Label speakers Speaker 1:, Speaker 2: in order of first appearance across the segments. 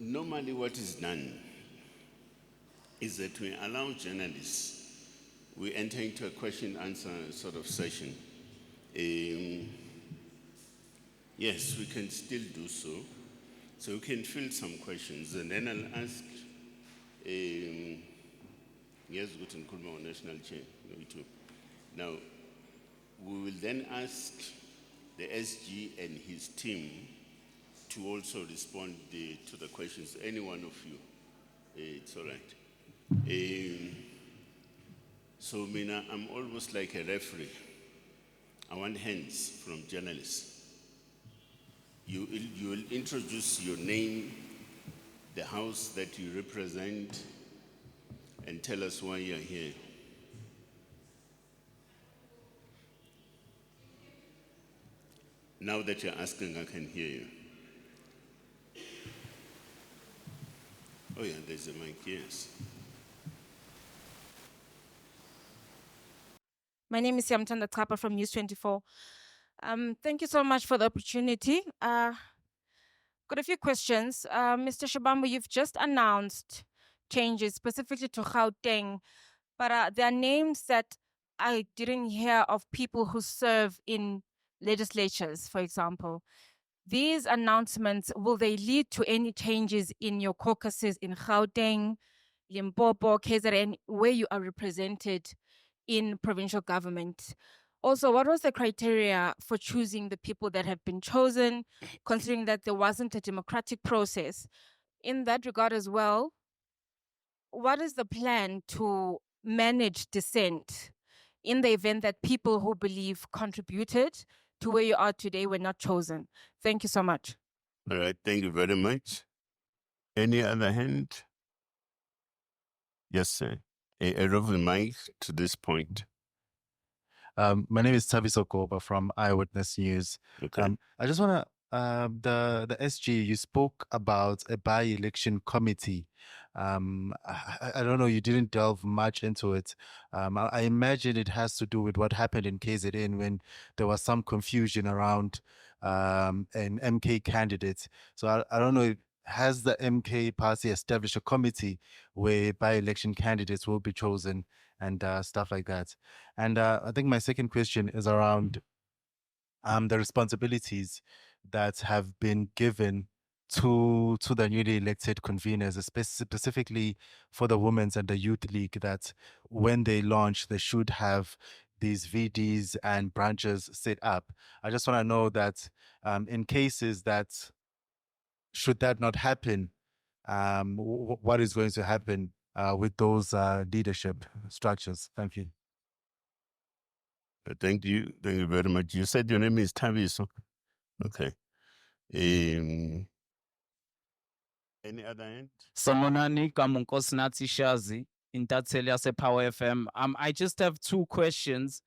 Speaker 1: Normally what is done is that we allow journalists, we enter into a question answer sort of session. Yes, we can still do so. So we can fill some questions and then I'll ask, yes, Gauteng and National Chair, too. Now, we will then ask the SG and his team to also respond to the questions, any one of you. It's all right. So, Mina, I'm almost like a referee. I want hands from journalists. You will introduce your name, the house that you represent, and tell us why you're here. Now that you're asking, I can hear you. Oh yeah, there's a mic, yes.
Speaker 2: My name is Yamtanda Trapper from News 24. Thank you so much for the opportunity. Got a few questions. Mr. Shabambo, you've just announced changes specifically to Gauteng, but there are names that I didn't hear of people who serve in legislatures, for example. These announcements, will they lead to any changes in your caucuses in Gauteng, Limpopo, KZN, where you are represented in provincial government? Also, what was the criteria for choosing the people that have been chosen, considering that there wasn't a democratic process? In that regard as well, what is the plan to manage dissent in the event that people who believe contributed to where you are today were not chosen? Thank you so much.
Speaker 1: All right, thank you very much. Any other hand? Yes, sir. A roving mic to this point.
Speaker 3: My name is Tabi Sokoba from Eyewitness News.
Speaker 1: Okay.
Speaker 3: I just want to, the SG, you spoke about a by-election committee. I don't know, you didn't delve much into it. I imagine it has to do with what happened in KZN when there was some confusion around an MK candidate. So I don't know, has the MK party established a committee where by-election candidates will be chosen and stuff like that? And I think my second question is around the responsibilities that have been given to the newly elected conveners, specifically for the Women's and the Youth League, that when they launch, they should have these VDs and branches set up. I just want to know that in cases that, should that not happen, what is going to happen with those leadership structures? Thank you.
Speaker 1: Thank you very much. You said your name is Taviso. Okay. Any other hand?
Speaker 4: Samonani Kamunkosnati Shazi in Tatelia Power FM. I just have two questions.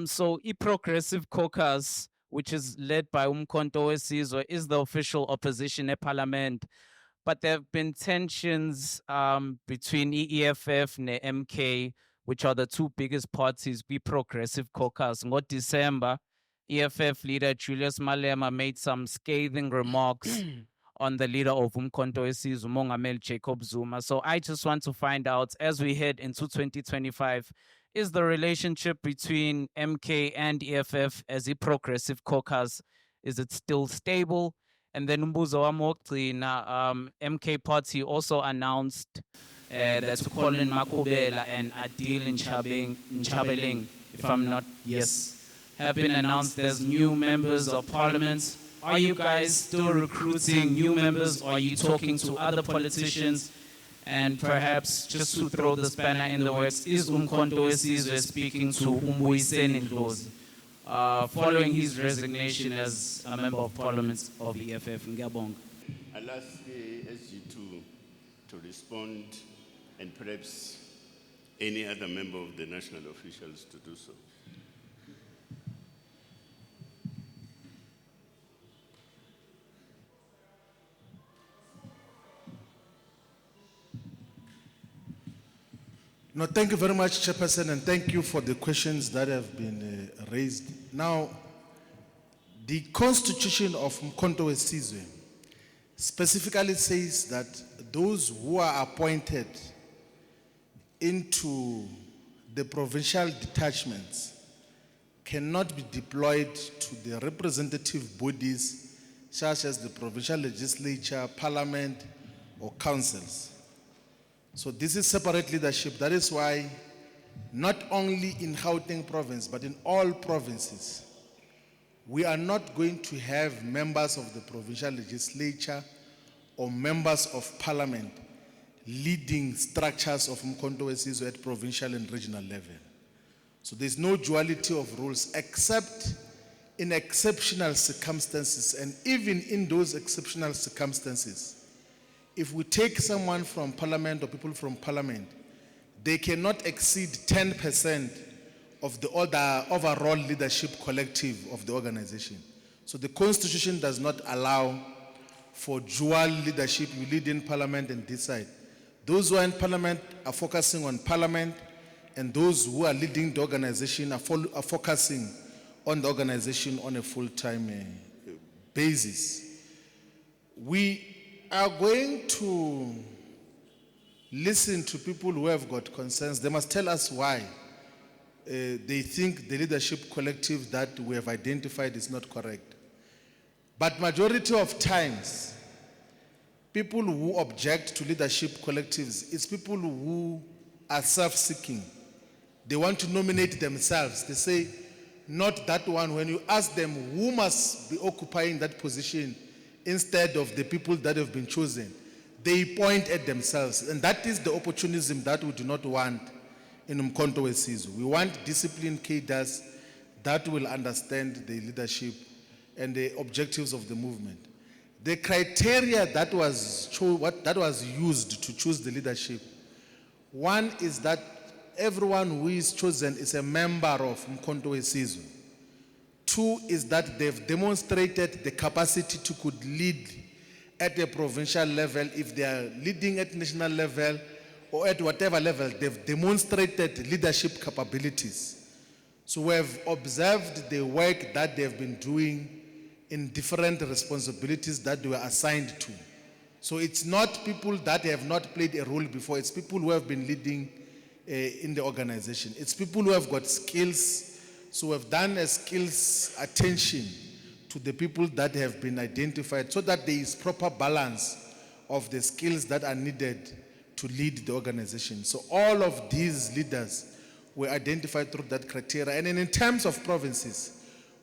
Speaker 4: So Progressive Caucus, which is led by Unkhonto WeSizwe, is the official opposition at Parliament. But there have been tensions between EFF and MK, which are the two biggest parties, Progressive Caucus. In December, EFF leader Julius Malema made some scathing remarks on the leader of Unkhonto WeSizwe, Mongameli Jacob Zuma. So I just want to find out, as we head into 2025, is the relationship between MK and EFF as a Progressive Caucus, is it still stable? And then Mbuzo Wamoktrina, MK party also announced that Colin Makobela and Adil Nchabeling, if I'm not, yes, have been announced as new members of parliament. Are you guys still recruiting new members? Or are you talking to other politicians? And perhaps, just to throw the spanner in the works, is Unkhonto WeSizwe speaking to Umbuyiseni Ndlozi following his resignation as a member of parliament of the EFF? Ngiyabonga.
Speaker 1: I'll ask SG to respond, and perhaps any other member of the national officials to do so.
Speaker 5: No, thank you very much, Chairperson, and thank you for the questions that have been raised. Now, the constitution of Unkhonto WeSizwe specifically says that those who are appointed into the provincial detachments cannot be deployed to the representative bodies such as the provincial legislature, parliament, or councils. So this is separate leadership. That is why not only in Gauteng province, but in all provinces, we are not going to have members of the provincial legislature or members of parliament leading structures of Unkhonto WeSizwe at provincial and regional level. So there's no duality of rules except in exceptional circumstances, and even in those exceptional circumstances, if we take someone from parliament or people from parliament, they cannot exceed 10% of the overall leadership collective of the organization. So the constitution does not allow for dual leadership. You lead in parliament and decide. Those who are in parliament are focusing on parliament, and those who are leading the organization are focusing on the organization on a full-time basis. We are going to listen to people who have got concerns. They must tell us why they think the leadership collective that we have identified is not correct. But majority of times, people who object to leadership collectives is people who are self-seeking. They want to nominate themselves. They say, not that one. When you ask them who must be occupying that position instead of the people that have been chosen, they point at themselves. And that is the opportunism that we do not want in Unkhonto WeSizwe. We want disciplined cadres that will understand the leadership and the objectives of the movement. The criteria that was used to choose the leadership, one is that everyone who is chosen is a member of Unkhonto WeSizwe. Two is that they've demonstrated the capacity to could lead at a provincial level. If they are leading at national level or at whatever level, they've demonstrated leadership capabilities. So we have observed the work that they've been doing in different responsibilities that they were assigned to. So it's not people that have not played a role before, it's people who have been leading in the organization. It's people who have got skills. So we've done a skills attention to the people that have been identified so that there is proper balance of the skills that are needed to lead the organization. So all of these leaders were identified through that criteria. And then in terms of provinces,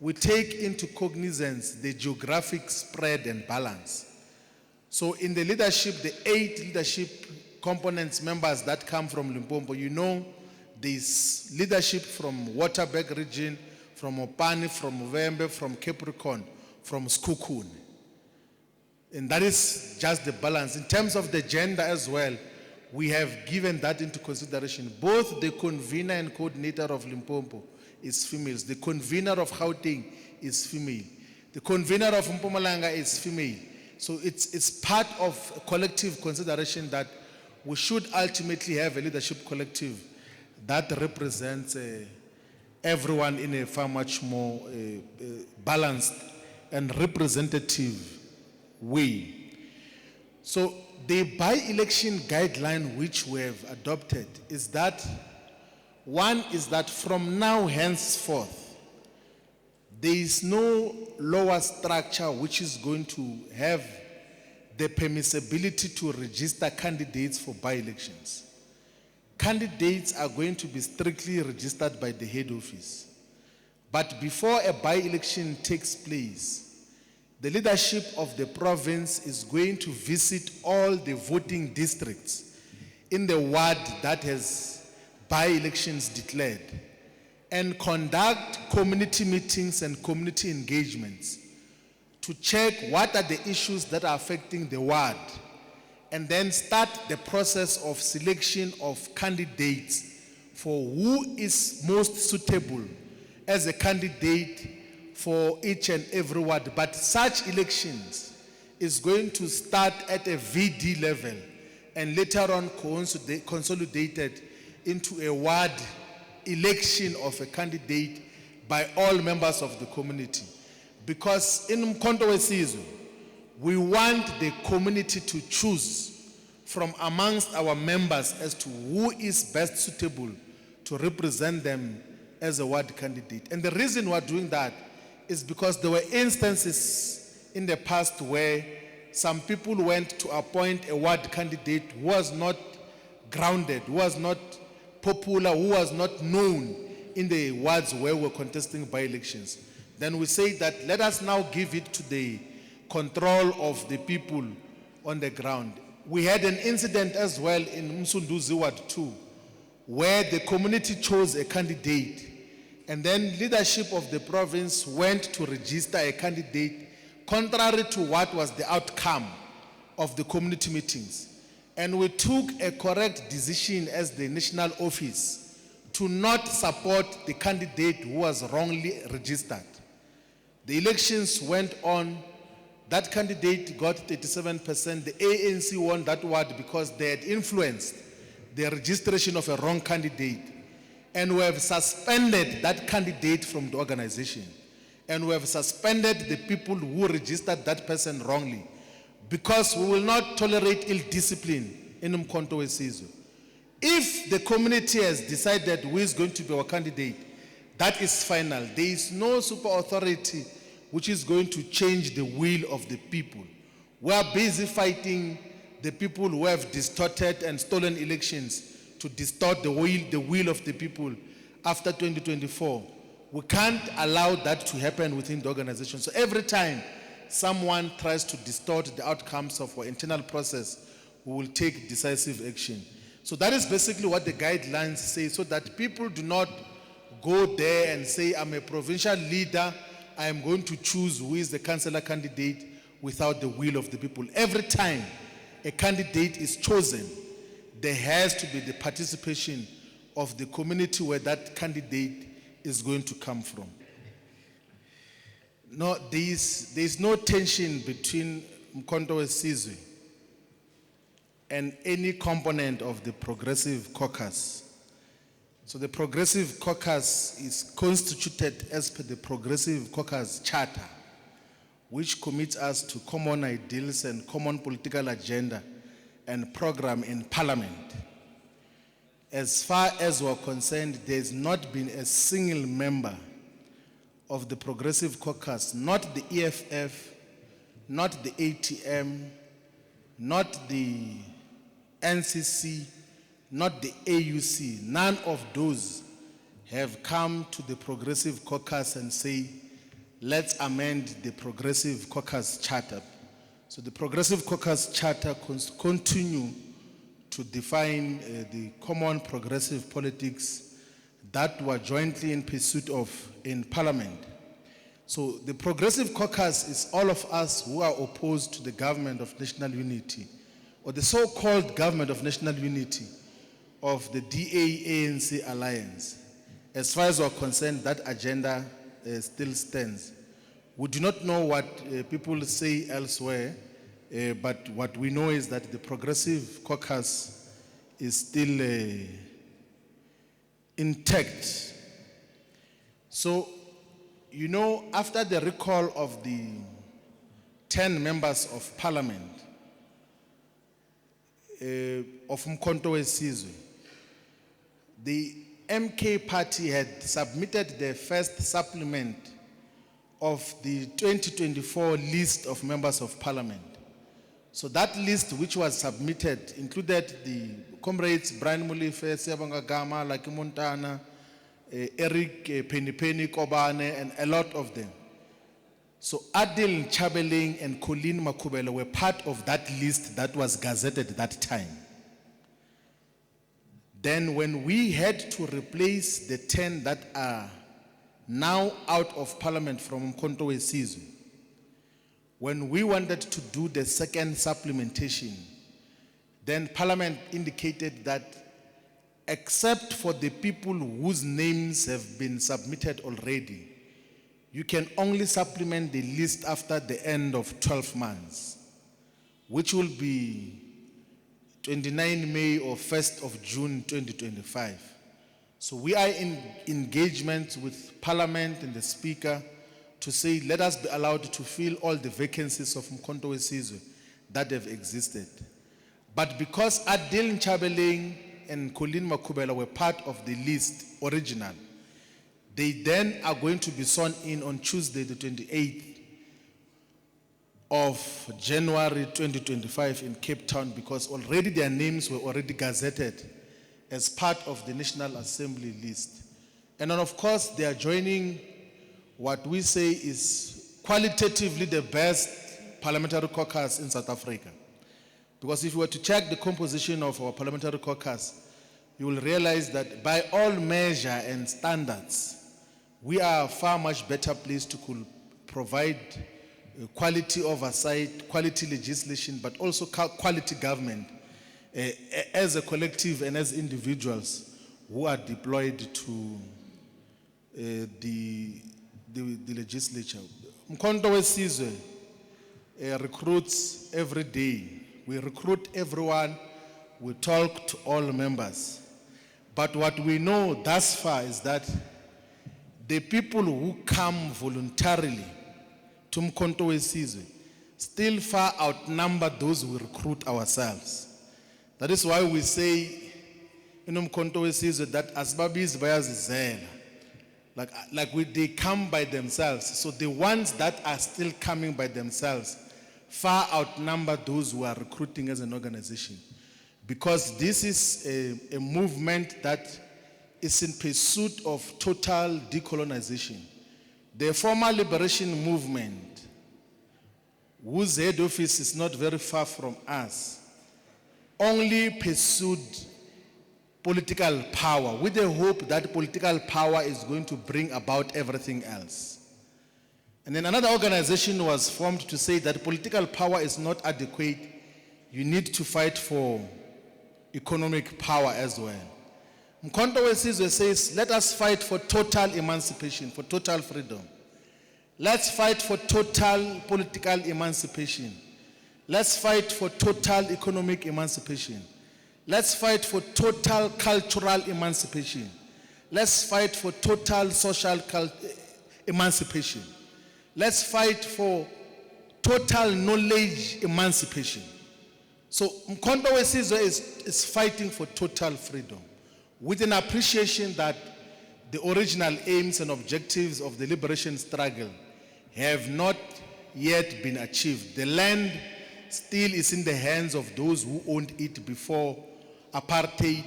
Speaker 5: we take into cognizance the geographic spread and balance. So in the leadership, the 8 leadership components members that come from Limpopo, you know, there's leadership from Waterberg region, from Opani, from Movembe, from Capricorn, from Skukun. And that is just the balance. In terms of the gender as well, we have given that into consideration. Both the convener and coordinator of Limpopo is females. The convener of Gauteng is female. The convener of Mpumalanga is female. So it's part of a collective consideration that we should ultimately have a leadership collective that represents everyone in a far much more balanced and representative way. So the by-election guideline which we have adopted is that, one is that from now henceforth, there is no lower structure which is going to have the permissibility to register candidates for by-elections. Candidates are going to be strictly registered by the head office. But before a by-election takes place, the leadership of the province is going to visit all the voting districts in the ward that has by-elections declared and conduct community meetings and community engagements to check what are the issues that are affecting the ward, and then start the process of selection of candidates for who is most suitable as a candidate for each and every ward. But such elections is going to start at a VD level and later on consolidated into a ward election of a candidate by all members of the community. Because in Unkhonto WeSizwe, We want the community to choose from amongst our members as to who is best suitable to represent them as a ward candidate. And the reason we're doing that is because there were instances in the past where some people went to appoint a ward candidate who was not grounded, who was not popular, who was not known in the wards where we're contesting by-elections. Then we say that let us now give it to the control of the people on the ground. We had an incident as well in Msunduzi Ward 2, where the community chose a candidate, and then leadership of the province went to register a candidate contrary to what was the outcome of the community meetings. And we took a correct decision as the national office to not support the candidate who was wrongly registered. The elections went on. That candidate got 37%. The ANC won that ward because they had influenced the registration of a wrong candidate. And we have suspended that candidate from the organization. And we have suspended the people who registered that person wrongly, because we will not tolerate ill discipline in Unkhonto WeSizwe. If the community has decided who is going to be our candidate, that is final. There is no super authority which is going to change the will of the people. We are busy fighting the people who have distorted and stolen elections to distort the will of the people after 2024. We can't allow that to happen within the organization. So every time someone tries to distort the outcomes of our internal process, we will take decisive action. So that is basically what the guidelines say, so that people do not go there and say, I'm a provincial leader, I am going to choose who is the councillor candidate without the will of the people. Every time a candidate is chosen, there has to be the participation of the community where that candidate is going to come from. No, there is no tension between Unkhonto WeSizwe and any component of the Progressive Caucus. So the Progressive Caucus is constituted as per the Progressive Caucus Charter, which commits us to common ideals and common political agenda and program in Parliament. As far as we're concerned, there's not been a single member of the Progressive Caucus, not the EFF, not the ATM, not the NCC, not the AUC. None of those have come to the Progressive Caucus and say, let's amend the Progressive Caucus Charter. So the Progressive Caucus Charter continue to define the common progressive politics that were jointly in pursuit of in Parliament. So the Progressive Caucus is all of us who are opposed to the government of national unity, or the so-called government of national unity of the DA-ANC alliance. As far as we're concerned, that agenda still stands. We do not know what people say elsewhere, but what we know is that the Progressive Caucus is still intact. So, you know, after the recall of the 10 members of Parliament of Unkhonto WeSizwe, the MK party had submitted the first supplement of the 2024 list of members of Parliament. So that list which was submitted included the comrades Brian Mulife, Siyabonga Gama, Lucky Montana, Eric Penny Kobane, and a lot of them. So Adil Chabeling and Colleen Makubele were part of that list that was gazetted at that time. Then when we had to replace the 10 that are now out of Parliament from Unkhonto WeSizwe, when we wanted to do the second supplementation, then Parliament indicated that except for the people whose names have been submitted already, you can only supplement the list after the end of 12 months, which will be 29 May or 1st of June 2025. So we are in engagement with Parliament and the Speaker to say, let us be allowed to fill all the vacancies of Unkhonto WeSizwe that have existed. But because Adil Nchabeling and Colleen Makubela were part of the list original, they then are going to be sworn in on Tuesday, the 28th of January 2025 in Cape Town, because already their names were already gazetted as part of the National Assembly list. And then of course they are joining what we say is qualitatively the best parliamentary caucus in South Africa. Because if you were to check the composition of our parliamentary caucus, you will realize that by all measure and standards, we are far much better placed to provide quality oversight, quality legislation, but also quality government as a collective and as individuals who are deployed to the legislature. Unkhonto WeSizwe recruits every day. We recruit everyone. We talk to all members. But what we know thus far is that the people who come voluntarily to Unkhonto WeSizwe still far outnumber those we recruit ourselves. That is why we say in Unkhonto WeSizwe that asbabiz bayazizela. They come by themselves. So the ones that are still coming by themselves far outnumber those who are recruiting as an organization. Because this is a movement that is in pursuit of total decolonization. The former liberation movement, whose head office is not very far from us, only pursued political power with the hope that political power is going to bring about everything else. And then another organization was formed to say that political power is not adequate. You need to fight for economic power as well. Unkhonto WeSizwe says, let us fight for total emancipation, for total freedom. Let's fight for total political emancipation. Let's fight for total economic emancipation. Let's fight for total cultural emancipation. Let's fight for total social emancipation. Let's fight for total knowledge emancipation. So Unkhonto WeSizwe is fighting for total freedom with an appreciation that the original aims and objectives of the liberation struggle have not yet been achieved. The land still is in the hands of those who owned it before apartheid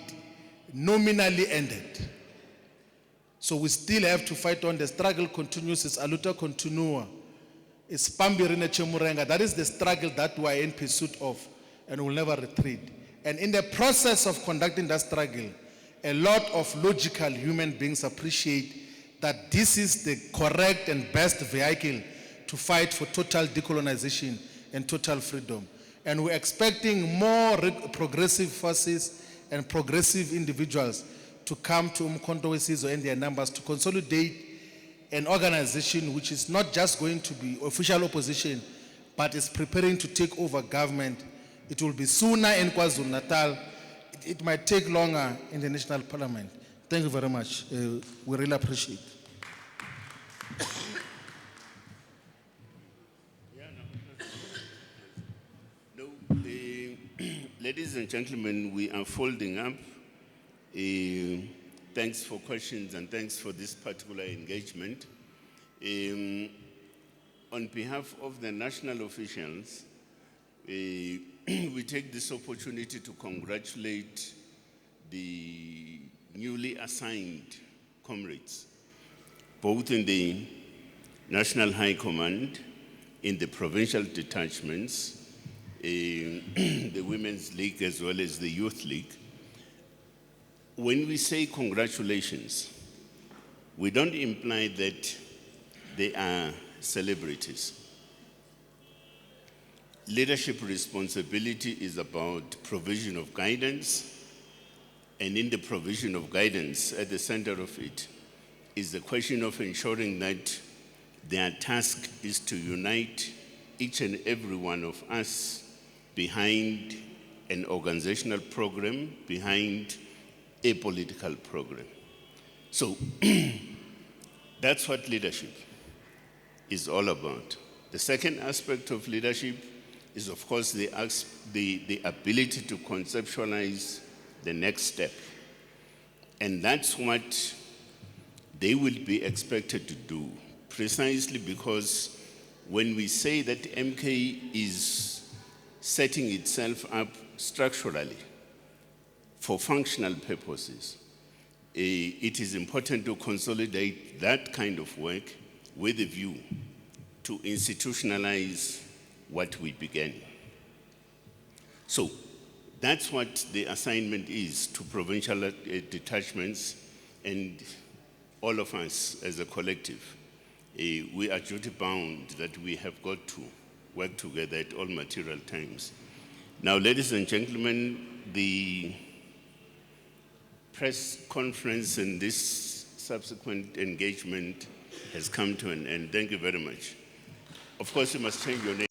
Speaker 5: nominally ended. So we still have to fight on. The struggle continues. It's aluta continua. It's pambirine chemurenga. That is the struggle that we are in pursuit of and will never retreat. And in the process of conducting that struggle, a lot of logical human beings appreciate that this is the correct and best vehicle to fight for total decolonization and total freedom. And we're expecting more progressive forces and progressive individuals to come to Unkhonto WeSizwe and their numbers to consolidate an organization which is not just going to be official opposition, but is preparing to take over government. It will be sooner in KwaZulu-Natal. It might take longer in the National Parliament. Thank you very much. We really appreciate it.
Speaker 1: Ladies and gentlemen, we are folding up. Thanks for questions and thanks for this particular engagement. On behalf of the national officials, we take this opportunity to congratulate the newly assigned comrades, both in the National High Command, in the provincial detachments, the Women's League as well as the Youth League. When we say congratulations, we don't imply that they are celebrities. Leadership responsibility is about provision of guidance, and in the provision of guidance, at the center of it, is the question of ensuring that their task is to unite each and every one of us behind an organizational program, behind a political program. So that's what leadership is all about. The second aspect of leadership is, of course, the ability to conceptualize the next step. And that's what they will be expected to do, precisely because when we say that MK is setting itself up structurally for functional purposes, it is important to consolidate that kind of work with a view to institutionalize what we began. So that's what the assignment is to provincial detachments, and all of us as a collective. We are duty bound that we have got to work together at all material times. Now, ladies and gentlemen, the press conference and this subsequent engagement has come to an end. Thank you very much. Of course, you must change your name.